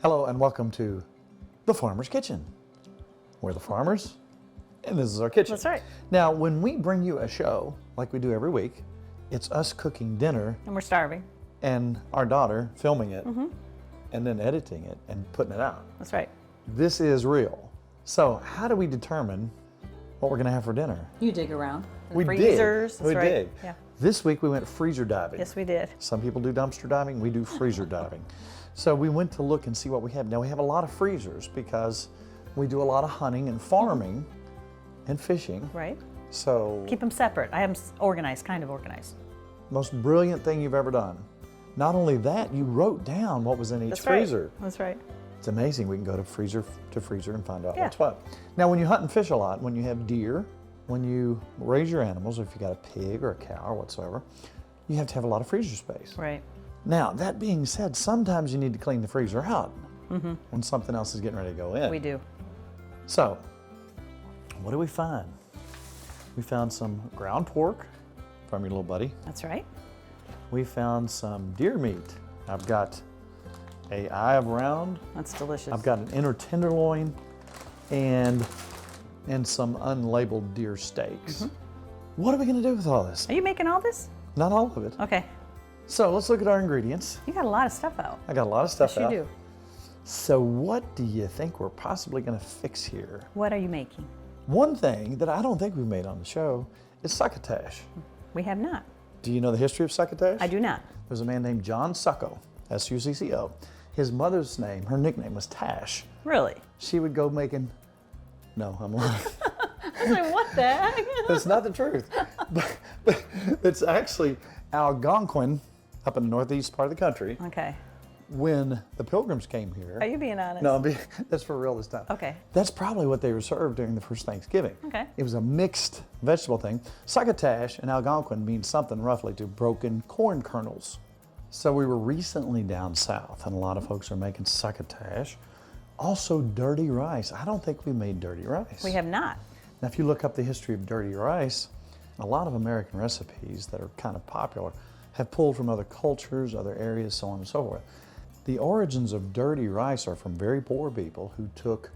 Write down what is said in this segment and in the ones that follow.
Hello and welcome to The Farmer's Kitchen. We're the farmers and this is our kitchen. That's right. Now, when we bring you a show, like we do every week, it's us cooking dinner And we're starving. and our daughter filming it and then editing it and putting it out. That's right. This is real. So how do we determine what we're gonna have for dinner? You dig around. We Freezers. dig. We That's right. dig. Yeah. This week we went freezer diving. Yes, we did. Some people do dumpster diving, we do freezer diving. So we went to look and see what we have. Now we have a lot of freezers because we do a lot of hunting and farming and fishing. Right. So Keep them separate. I have them organized, kind of organized. most brilliant thing you've ever done. Not only that, you wrote down what was in each That's freezer. right. That's right. It's amazing. We can go to freezer and find out Yeah. what's what. Now when you hunt and fish a lot, when you have deer, when you raise your animals, if you got a pig or a cow or whatsoever, you have to have a lot of freezer space. Right. Now, that being said, sometimes you need to clean the freezer out when something else is getting ready to go in. We do. So, what do we find? We found some ground pork from your little buddy. That's right. We found some deer meat. I've got a eye of round. That's delicious. I've got an inner tenderloin and some unlabeled deer steaks. What are we going to do with all this? Are you making all this? Not all of it. Okay. So let's look at our ingredients. You got a lot of stuff out. I got a lot of stuff Yes, out. you do. So what do you think we're possibly going to fix here? What are you making? One thing that I don't think we've made on the show is succotash. We have not. Do you know the history of succotash? I do not. There's a man named John Succo, S-U-C-C-O. His mother's name, her nickname was Tash. Really? She would go making, no, I'm lying. I was like, what the heck? That's not the truth. But it's actually Algonquin up in the northeast part of the country. Okay. When the pilgrims came here. Are you being honest? No, that's for real this time. Okay. That's probably what they were served during the first Thanksgiving. Okay. It was a mixed vegetable thing. Succotash in Algonquin means something roughly to broken corn kernels. So we were recently down south and a lot of folks are making succotash. Also dirty rice. I don't think we made dirty rice. We have not. Now if you look up the history of dirty rice, a lot of American recipes that are kind of popular have pulled from other cultures, other areas, so on and so forth. The origins of dirty rice are from very poor people who took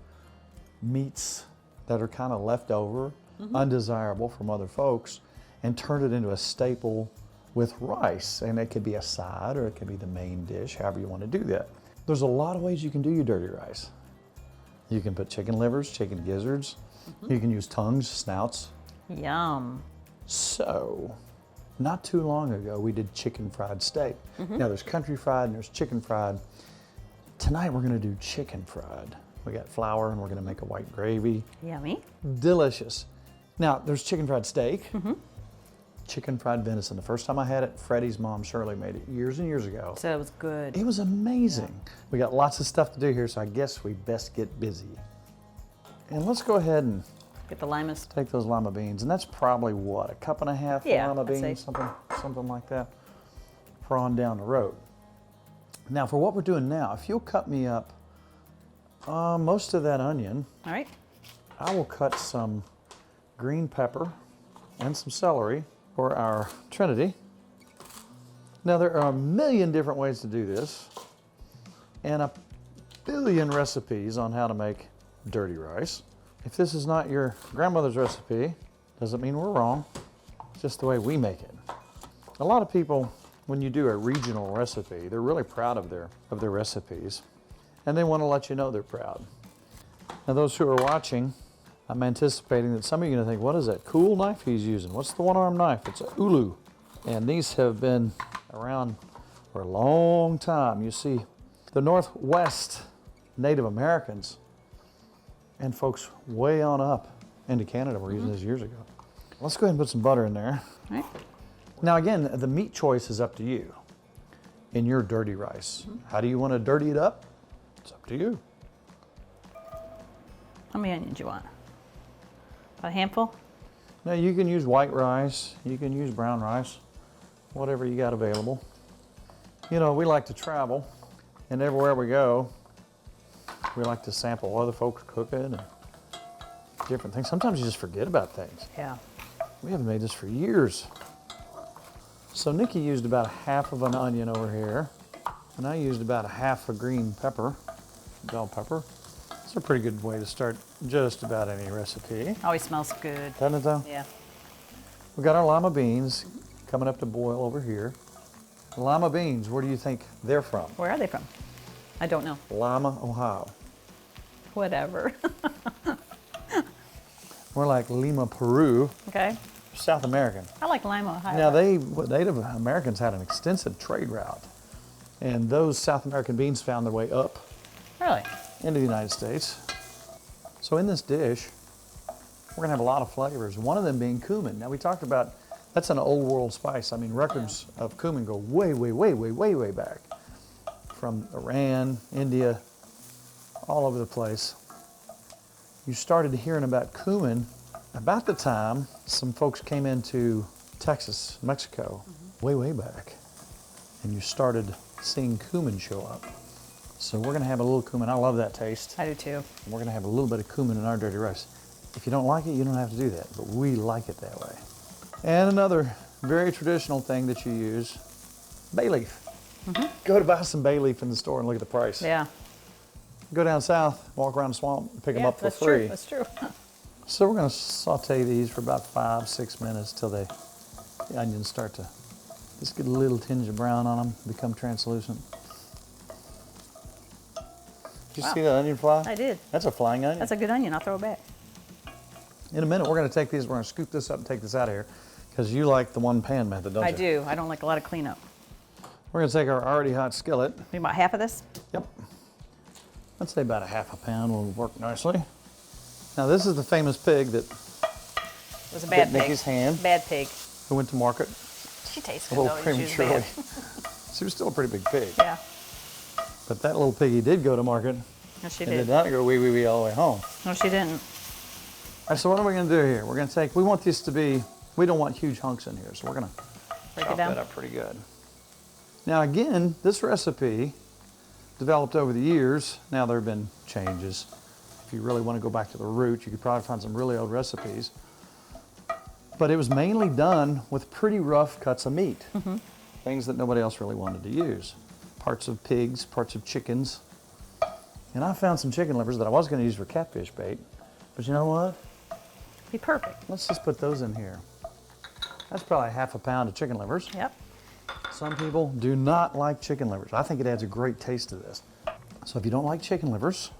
meats that are kind of left over, undesirable from other folks, and turned it into a staple with rice. And it could be a side or it could be the main dish, however you want to do that. There's a lot of ways you can do your dirty rice. You can put chicken livers, chicken gizzards. You can use tongues, snouts. Yum. So, not too long ago, we did chicken fried steak. Now there's country fried and there's chicken fried. Tonight we're gonna do chicken fried. We got flour and we're gonna make a white gravy. Yummy. Delicious. Now there's chicken fried steak, chicken fried venison. The first time I had it, Freddie's mom Shirley made it years and years ago. So it was good. It was amazing. We got lots of stuff to do here, so I guess we best get busy. And let's go ahead and Get the limas. take those lima beans, and that's probably what, a cup and a half Yeah, lima I'd say. beans, something like that, for on down the road. Now, for what we're doing now, if you'll cut me up most of that onion, All right. I will cut some green pepper and some celery for our trinity. Now, there are a million different ways to do this, and a billion recipes on how to make dirty rice. If this is not your grandmother's recipe, doesn't mean we're wrong. It's just the way we make it. A lot of people, when you do a regional recipe, they're really proud of their recipes, and they want to let you know they're proud. Now, those who are watching, I'm anticipating that some of you are going to think, what is that cool knife he's using? What's the one-armed knife? It's a ulu. And these have been around for a long time. You see, the Northwest Native Americans and folks way on up into Canada were using this years ago. Let's go ahead and put some butter in there. All right. Now again, the meat choice is up to you in your dirty rice. How do you want to dirty it up? It's up to you. How many onions you want? About a handful? Now you can use white rice, you can use brown rice, whatever you got available. You know, we like to travel, and everywhere we go, we like to sample other folks cooking and different things. Sometimes you just forget about things. Yeah. We haven't made this for years. So Nikki used about half of an onion over here, and I used about a half a green pepper. bell pepper. It's a pretty good way to start just about any recipe. Always smells good. Doesn't it though? Yeah. We got our lima beans coming up to boil over here. Lima beans, where do you think they're from? Where are they from? I don't know. Lima, Ohio. Whatever. More like Lima, Peru, Okay. South American. I like Lima, Ohio. Now Native Americans had an extensive trade route, and those South American beans found their way up Really? into the United States. So in this dish, we're gonna have a lot of flavors, one of them being cumin. Now we talked about, that's an old world spice. I mean, records of cumin go way, way, way, way, way, way back. From Iran, India, all over the place. You started hearing about cumin about the time some folks came into Texas, Mexico, way, way back. And you started seeing cumin show up. So we're gonna have a little cumin. I love that taste. I do too. And we're gonna have a little bit of cumin in our dirty rice. If you don't like it, you don't have to do that, but we like it that way. And another very traditional thing that you use, bay leaf. Go to buy some bay leaf in the store and look at the price. Yeah. Go down south, walk around the swamp, and pick them Yeah, up for that's free. true. That's true. So we're gonna saute these for about 5-6 minutes till the onions start to just get a little tinge of brown on them, become translucent. Did you Wow. see that onion fly? I did. That's a flying onion. That's a good onion. I'll throw it back. In a minute, we're going to take these, we're going to scoop this up and take this out of here, because you like the one pan method, don't you? I do. I don't like a lot of cleanup. We're going to take our already hot skillet. Maybe about half of this? Yep. Let's say about a half a pound will work nicely. Now this is the famous pig that It was a bad bit pig. Nikki's hand, Bad pig. who went to market She tastes a good little though. She was prematurely. bad. She was still a pretty big pig. Yeah. But that little piggy did go to market No, she and did did. not go wee wee wee all the way home. No, she didn't. All right, so what are we going to do here? We're going to take, we want this to be, we don't want huge hunks in here, so we're going to Break chop it down. that up pretty good. Now again, this recipe developed over the years. Now there have been changes. If you really want to go back to the root, you could probably find some really old recipes. But it was mainly done with pretty rough cuts of meat. Things that nobody else really wanted to use. Parts of pigs, parts of chickens. And I found some chicken livers that I was going to use for catfish bait. But you know what? Be perfect. Let's just put those in here. That's probably half a pound of chicken livers. Yep. Some people do not like chicken livers. I think it adds a great taste to this. So if you don't like chicken livers,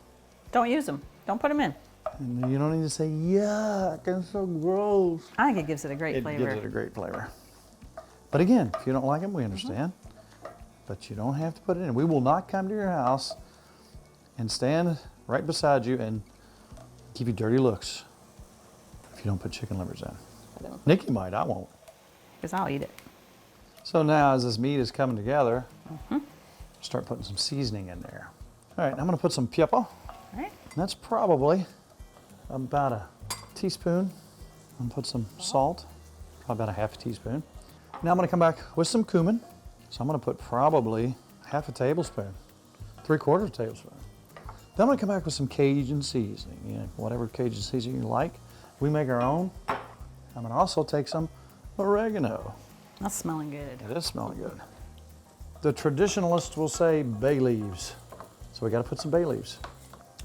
Don't use them. Don't put them in. and you don't need to say, yuck, it's so gross. I think it gives it a great It flavor. gives it a great flavor. But again, if you don't like them, we understand. But you don't have to put it in. We will not come to your house and stand right beside you and give you dirty looks if you don't put chicken livers in. Nikki might, I won't. Because I'll eat it. So now as this meat is coming together, start putting some seasoning in there. All right, I'm gonna put some pepper. All right. That's probably about a teaspoon. I'm gonna put some salt, probably about a half a teaspoon. Now I'm gonna come back with some cumin. So I'm gonna put probably half a tablespoon, 3/4 tablespoon. Then I'm gonna come back with some Cajun seasoning, you know, whatever Cajun seasoning you like. We make our own. I'm gonna also take some oregano. That's smelling good. It is smelling good. The traditionalists will say bay leaves. So we gotta put some bay leaves.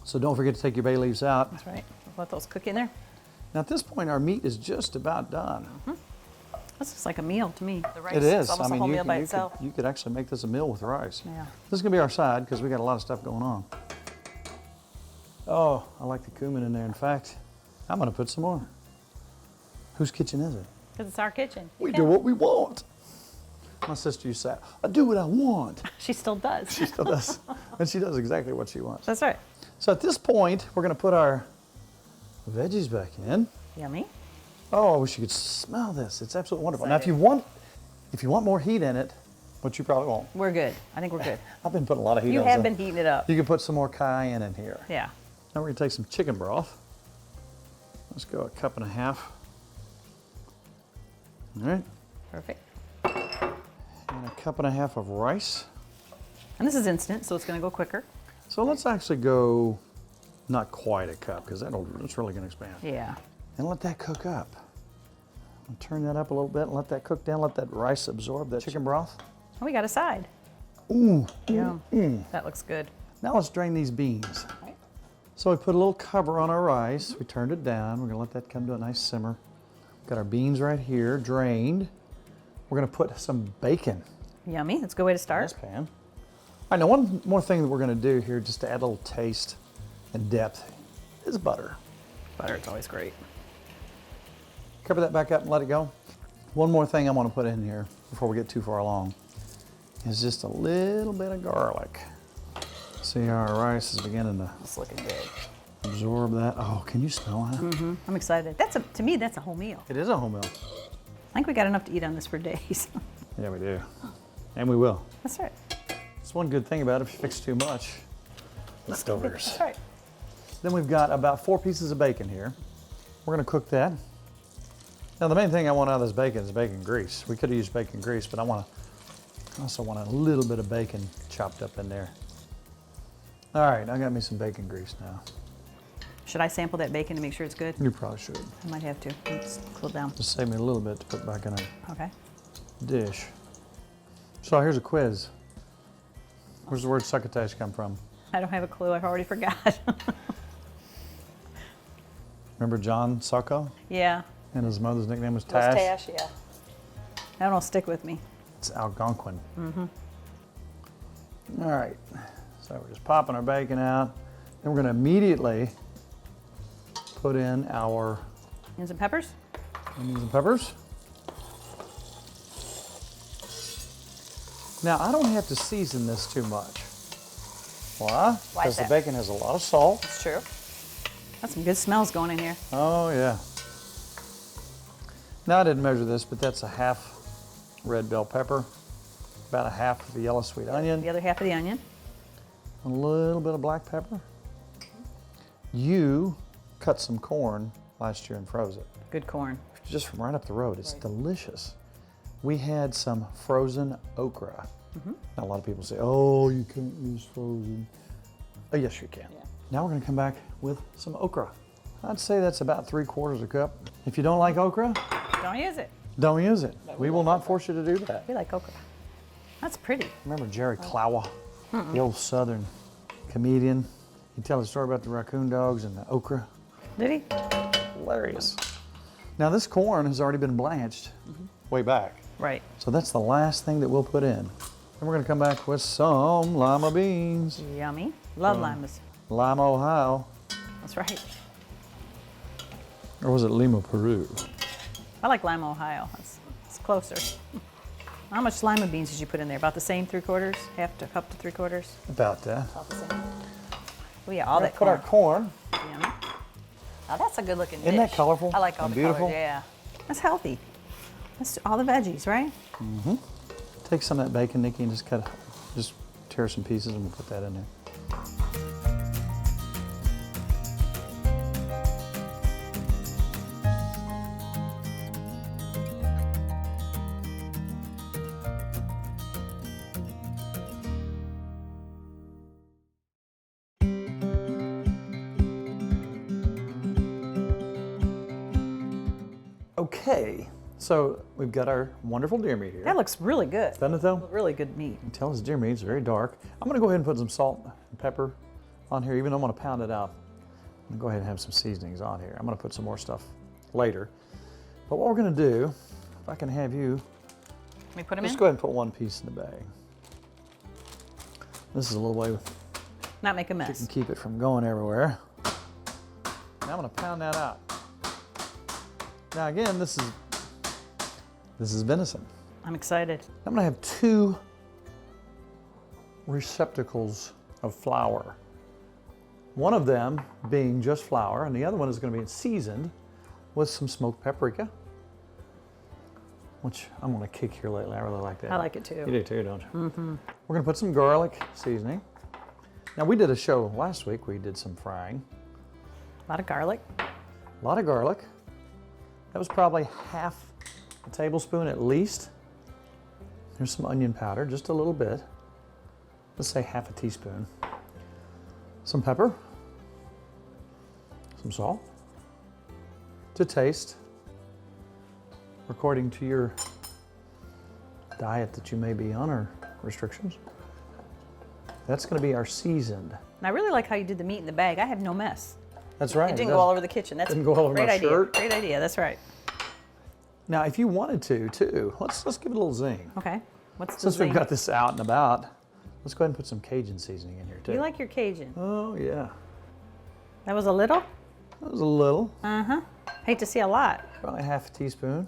So don't forget to take your bay leaves out. That's right. Let those cook in there. Now at this point, our meat is just about done. This is like a meal to me. The rice It is. It's almost a whole meal by itself. you could actually make this a meal with rice. Yeah. This is gonna be our side because we got a lot of stuff going on. Oh, I like the cumin in there. In fact, I'm gonna put some more. Whose kitchen is it? Because it's our kitchen. We Yeah. do what we want. My sister used to say, I do what I want. She still does. She still does. And she does exactly what she wants. That's right. So at this point, we're gonna put our veggies back in. Yummy. Oh, I wish you could smell this. It's absolutely wonderful. Now, Excited. if you want more heat in it, which you probably won't, We're good. I think we're good. I've been putting a lot of heat You on have so been heating it up. You can put some more cayenne in here. Yeah. Now we're gonna take some chicken broth. Let's go 1.5 cups. All right, Perfect. and 1.5 cups of rice. And this is instant, so it's going to go quicker. So let's actually go not quite a cup because that's really gonna expand. Yeah. And let that cook up. I'll turn that up a little bit and let that cook down. Let that rice absorb that chicken broth. Oh, we got a side. Ooh, Yum. That looks good. Now let's drain these beans. Right. So we put a little cover on our rice. We turned it down. We're gonna let that come to a nice simmer. Got our beans right here, drained. We're gonna put some bacon Yummy. That's a good way to in start. this pan. All right, now one more thing that we're gonna do here, just to add a little taste and depth, is butter. Butter, it's always great. Cover that back up and let it go. One more thing I want to put in here before we get too far along is just a little bit of garlic. See how our rice is beginning to It's looking good. absorb that. Oh, can you smell that? I'm excited. To me, that's a whole meal. It is a whole meal. I think we got enough to eat on this for days. Yeah, we do. And we will. That's right. That's one good thing about it. If you fix too much, leftovers. That's right. Then we've got about 4 pieces of bacon here. We're gonna cook that. Now the main thing I want out of this bacon is bacon grease. We could have used bacon grease, but I also want a little bit of bacon chopped up in there. All right, I got me some bacon grease now. Should I sample that bacon to make sure it's good? You probably should. I might have to. Let's cool it down. Just save me a little bit to put back in a Okay. dish. So here's a quiz. Where's the word succotash come from? I don't have a clue. I've already forgot. Remember John Succo? Yeah. And his mother's nickname was Tash? Tash, yeah. That'll stick with me. It's Algonquin. All right, so we're just popping our bacon out. Then we're gonna immediately put in our And some peppers? onions and peppers. Now, I don't have to season this too much. Why? Why is Because the that? bacon has a lot of salt. That's true. That's some good smells going in here. Oh, yeah. Now, I didn't measure this, but that's a half red bell pepper, about a half of a yellow sweet onion, The other half of the onion. a little bit of black pepper. You cut some corn last year and froze it. Good corn. Just from right up the road. It's delicious. We had some frozen okra. Now, a lot of people say, oh, you can't use frozen. Oh, yes, you can. Yeah. Now we're gonna come back with some okra. I'd say that's about 3/4 a cup. If you don't like okra, Don't use it. don't use it. We will not force you to do that. We like okra. That's pretty. Remember Jerry Clower, the old Southern comedian? He'd tell a story about the raccoon dogs and the okra. Did he? Hilarious. Now this corn has already been blanched way back. Right. So that's the last thing that we'll put in. Then we're gonna come back with some lima beans. Yummy. Love limas. Lima, Ohio. That's right. Or was it Lima, Peru? I like Lima, Ohio. It's closer. How much lima beans did you put in there? About the same 3/4? Half to cup to 3/4? About that. About the same. Oh yeah, all that Put our corn. corn. Yummy. Now that's a good looking dish. Isn't that colorful I like all and the beautiful? colors. Yeah. That's healthy. That's all the veggies, right? Take some of that bacon, Nikki, and just tear some pieces and we'll put that in there. Okay, so we've got our wonderful deer meat here. That looks really good. Doesn't it though? Really good meat. You can tell it's deer meat, it's very dark. I'm gonna go ahead and put some salt and pepper on here, even though I'm gonna pound it out. I'm gonna go ahead and have some seasonings on here. I'm gonna put some more stuff later. But what we're gonna do, if I can have you, Let me put them just in. go ahead and put one piece in the bag. This is a little way Not make a you mess. can keep it from going everywhere. Now I'm gonna pound that out. Now again, this is venison. I'm excited. I'm gonna have 2 receptacles of flour. One of them being just flour, and the other one is gonna be seasoned with some smoked paprika, which I'm gonna kick here lately. I really like that. I like it too. You do too, don't you? We're gonna put some garlic seasoning. Now we did a show last week, we did some frying. A lot of garlic. A lot of garlic. That was probably half a tablespoon at least. There's some onion powder, just a little bit. Let's say half a teaspoon. Some pepper. Some salt. To taste, according to your diet that you may be on or restrictions. That's going to be our seasoned. And I really like how you did the meat in the bag. I have no mess. That's right. It didn't go all over the kitchen. That's didn't go all over great my idea. shirt. Great idea. That's right. Now, if you wanted to, too, let's give it a little zing. Okay. What's the Since zing? we've got this out and about, let's go ahead and put some Cajun seasoning in here, too. You like your Cajun? Oh, yeah. That was a little? That was a little. Uh-huh. Hate to see a lot. Probably half a teaspoon.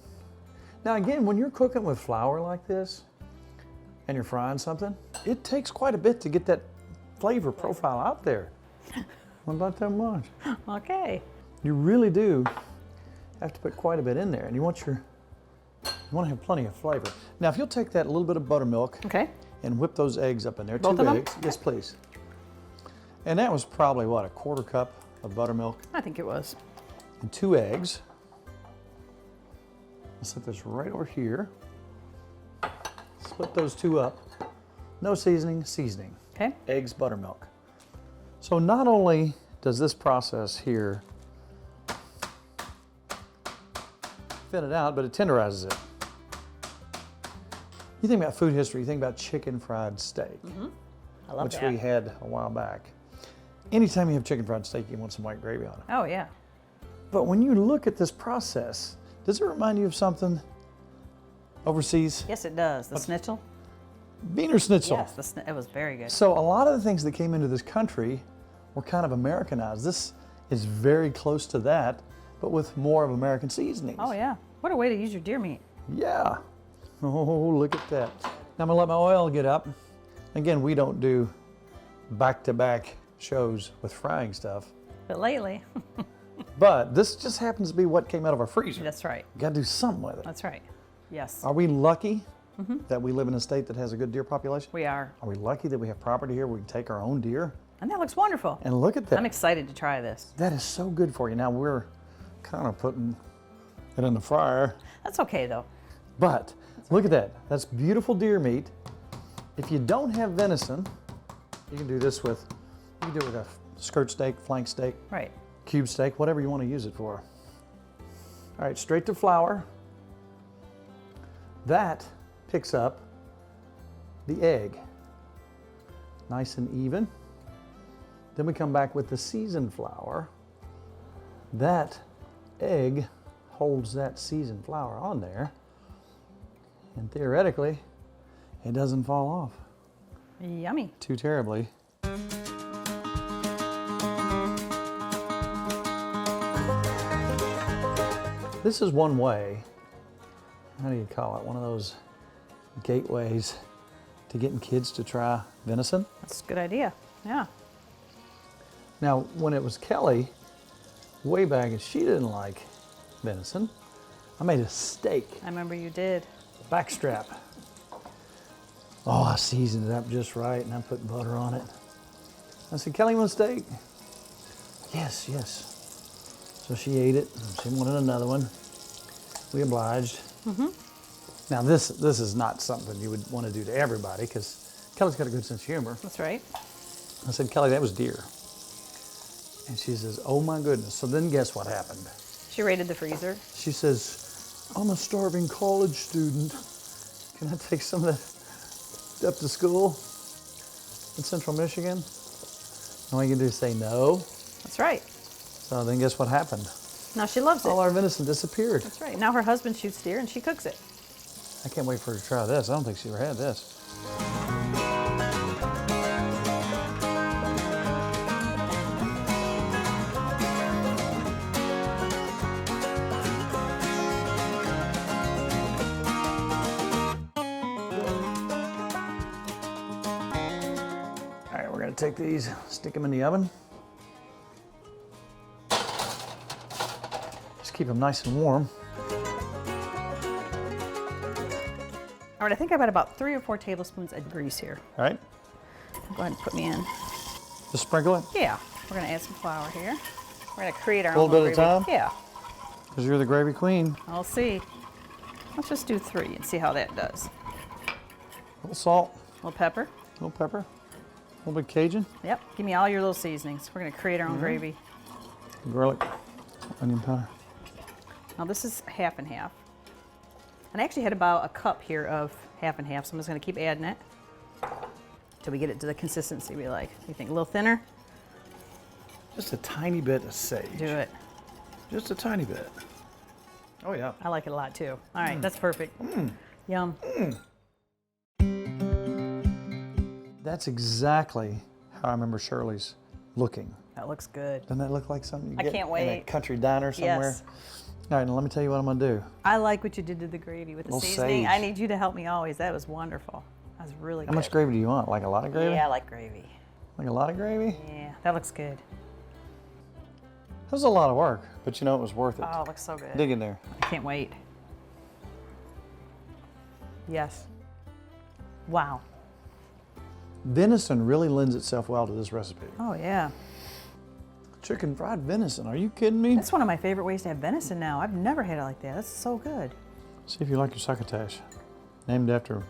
Now, again, when you're cooking with flour like this and you're frying something, it takes quite a bit to get that flavor profile out there. Not about that much. Okay. You really do have to put quite a bit in there, and you want to have plenty of flavor. Now, if you'll take that little bit of buttermilk Okay. and whip those eggs up in there, Both two of them? eggs, yes, please. And that was probably what, a quarter cup of buttermilk I think it was. and 2 eggs. I'll set this right over here. Split those 2 up. No seasoning, seasoning. Okay. Eggs, buttermilk. So not only does this process here thin it out, but it tenderizes it. You think about food history, you think about chicken fried steak, I love which that. we had a while back. Anytime you have chicken fried steak, you want some white gravy on it. Oh, yeah. But when you look at this process, does it remind you of something overseas? Yes, it does. The schnitzel? Wiener Schnitzel. Yes, it was very good. So a lot of the things that came into this country were kind of Americanized. This is very close to that, but with more of American seasonings. Oh, yeah. What a way to use your deer meat. Yeah. Oh, look at that. Now I'm gonna let my oil get up. Again, we don't do back-to-back shows with frying stuff, But lately, but this just happens to be what came out of our freezer. that's right. You gotta do something with it. That's right. Yes, Are we lucky that we live in a state that has a good deer population? we are. Are we lucky that we have property here where we can take our own deer? And that looks wonderful. And look at that. I'm excited to try this. That is so good for you. Now we're kind of putting it in the fryer, That's okay, though. but look at that. That's beautiful deer meat. If you don't have venison, you can do this with, you can do it with a skirt steak, flank steak, Right. cube steak, whatever you want to use it for. All right, straight to flour. That picks up the egg, nice and even. Then we come back with the seasoned flour. That egg holds that seasoned flour on there, and theoretically, it doesn't fall off Yummy. too terribly. This is one way, how do you call it, one of those gateways to getting kids to try venison. That's a good idea. Yeah. Now, when it was Kelly, way back, and she didn't like venison, I made a steak, I remember you did. backstrap. Oh, I seasoned it up just right, and I put butter on it. I said, Kelly, you want a steak? Yes, yes. So she ate it, and she wanted another one. We obliged. Now, this is not something you would want to do to everybody, because Kelly's got a good sense of humor. That's right. I said, Kelly, that was deer. And she says, oh my goodness. So then guess what happened? She raided the freezer. She says, I'm a starving college student. Can I take some of that up to school in Central Michigan? And all you can do is say no. That's right. So then guess what happened? Now she loves All it. our venison disappeared. That's right. Now her husband shoots deer and she cooks it. I can't wait for her to try this. I don't think she ever had this. All right, we're gonna take these, stick them in the oven. Just keep them nice and warm. All right, I think I've got about 3 or 4 tablespoons of grease here. All right, Go ahead and put me in. just sprinkle it, Yeah, we're gonna add some flour here. We're gonna create our A own little bit at a gravy. time? Yeah, because you're the gravy queen. I'll see. Let's just do 3 and see how that does. A little salt, A little pepper. a little pepper, a little bit Cajun, Yep, give me all your little seasonings. We're gonna create our own gravy. garlic, onion powder. Now this is half and half. And I actually had about a cup here of half and half, so I'm just gonna keep adding it. till we get it to the consistency we like. You think a little thinner? Just a tiny bit of sage. Do it. Just a tiny bit. Oh yeah. I like it a lot too. All right, that's perfect. Yum. That's exactly how I remember Shirley's looking. That looks good. Doesn't that look like something you I get can't in a wait. country diner somewhere? Yes. All right, now let me tell you what I'm gonna do. I like what you did to the gravy with the Little seasoning. sage. I need you to help me always. That was wonderful. That was really How good. much gravy do you want? Like a lot of gravy? Yeah, I like gravy. Like a lot of gravy? Yeah, that looks good. That was a lot of work, but you know it was worth it. Oh, it looks so good. Dig in there. I can't wait. Yes. Wow. Venison really lends itself well to this recipe. Oh, yeah. Chicken fried venison, are you kidding me? That's one of my favorite ways to have venison now. I've never had it like that. That's so good. See if you like your succotash. Named after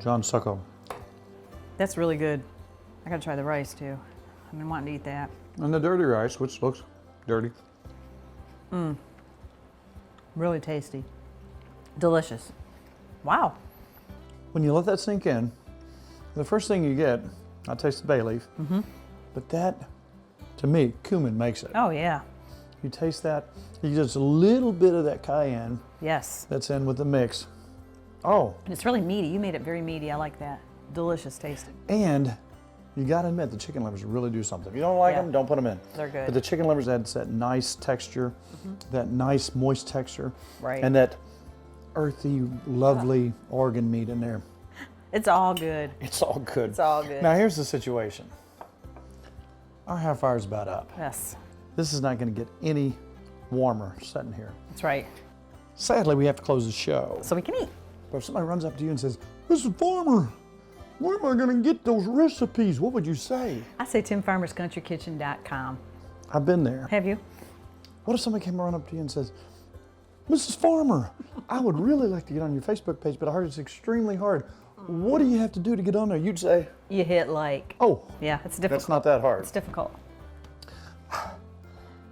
John Succo. That's really good. I gotta try the rice too. I've been wanting to eat that. And the dirty rice, which looks dirty. Really tasty. Delicious. Wow. When you let that sink in, the first thing you get, I taste the bay leaf, but that, to me, cumin makes it. Oh, yeah. You taste that, you get just a little bit of that cayenne Yes. that's in with the mix. Oh, And it's really meaty. You made it very meaty. I like that. Delicious tasting. and you gotta admit, the chicken livers really do something. If you don't like Yeah. them, don't put them in. They're good. But the chicken livers adds that nice texture, that nice moist texture, Right. and that earthy, lovely organ meat in there. It's all good. It's all good. It's all good. Now here's the situation. Our half fire's about up. Yes. This is not going to get any warmer sitting here. That's right. Sadly, we have to close the show. So we can eat. But if somebody runs up to you and says, "Mr. Farmer, where am I going to get those recipes?" What would you say? I say timfarmerscountryKitchen.com. I've been there. Have you? What if somebody came run up to you and says, "Mrs. Farmer, I would really like to get on your Facebook page, but I heard it's extremely hard. What do you have to do to get on there?" You'd say, You hit like. "Oh, Yeah, it's difficult. that's not that hard." It's difficult.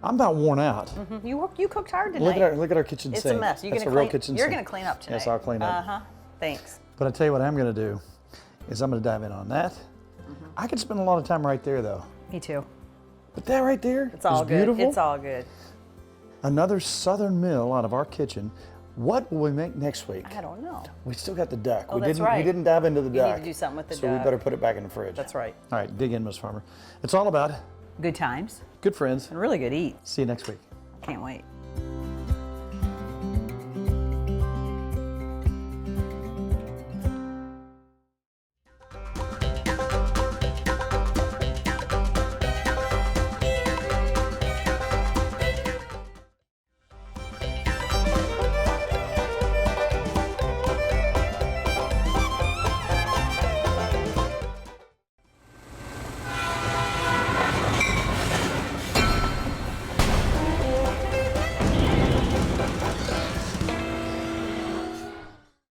I'm about worn out. You cooked hard tonight. Look at our kitchen It's sink. a mess. That's a real kitchen You're sink. gonna clean up tonight. Yes, I'll clean up. Uh-huh. Thanks. But I tell you what I'm going to do is I'm going to dive in on that. I could spend a lot of time right there though. Me too. But that right there It's all is good. beautiful. It's all good. Another southern meal out of our kitchen. What will we make next week? I don't know. We still got the duck. Oh, we that's didn't right. we didn't dive into the You need duck. to do something with the so duck. we better put it back in the fridge. That's right. All right, dig in, Miss Farmer. It's all about Good times good friends. and really good eat. See you next week. Can't wait.